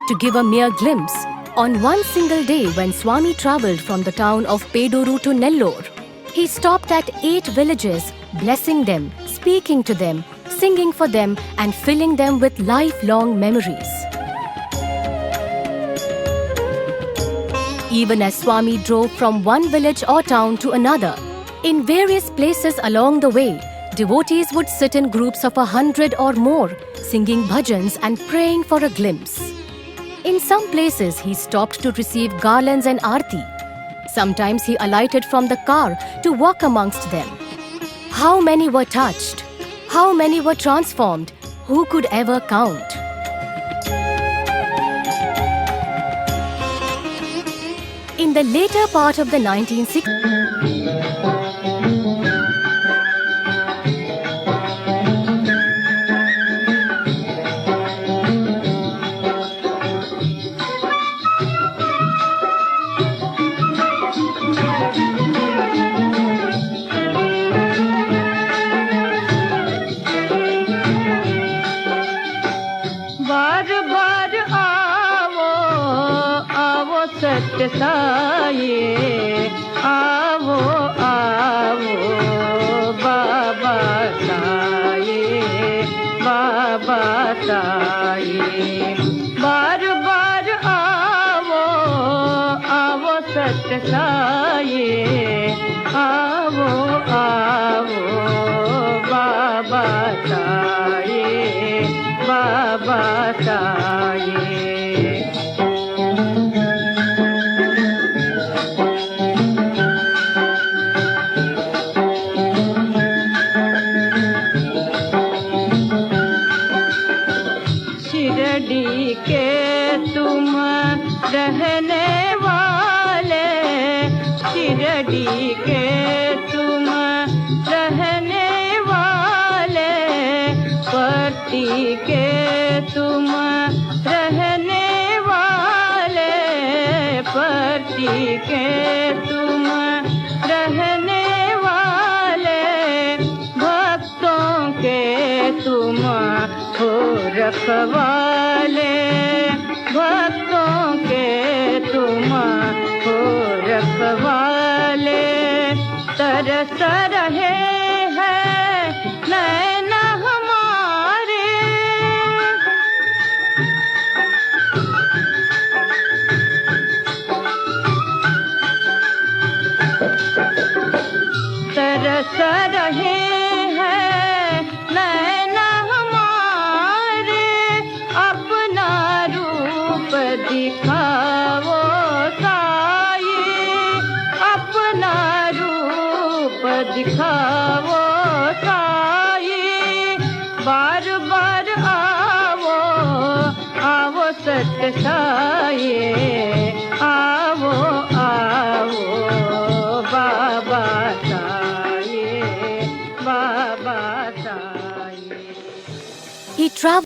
To give a mere glimpse, on one single day when Swami travelled from the town of Peduru to Nellore, he stopped at 8 villages, blessing them, speaking to them, singing for them and filling them with lifelong memories. Even as Swami drove from one village or town to another, in various places along the way, devotees would sit in groups of 100 or more, singing bhajans and praying for a glimpse. In some places, he stopped to receive garlands and aarti. Sometimes he alighted from the car to walk amongst them. How many were touched? How many were transformed? Who could ever count? In the later part of the 1960s, सत्य साये आवो आवो बाबा साये बाबा साये बार बार आवो आवो सत्य साये आवो आवो बाबा साये बाबा साये शिरडी के तुम रहने वाले शिरडी के तुम रहने वाले पट्टी के तुम रहने वाले पट्टी के तुम रहने वाले भक्तों के तुम हो रखवाले भक्तों के तुम हो रखवाले तरस रहे हैं नैन हमारे तरस रहे हैं नैन दिखाओ साई अपना रूप दिखाओ साई बार बार आओ आओ सत्य साई आओ आओ बाबा साई बाबा साई। he traveled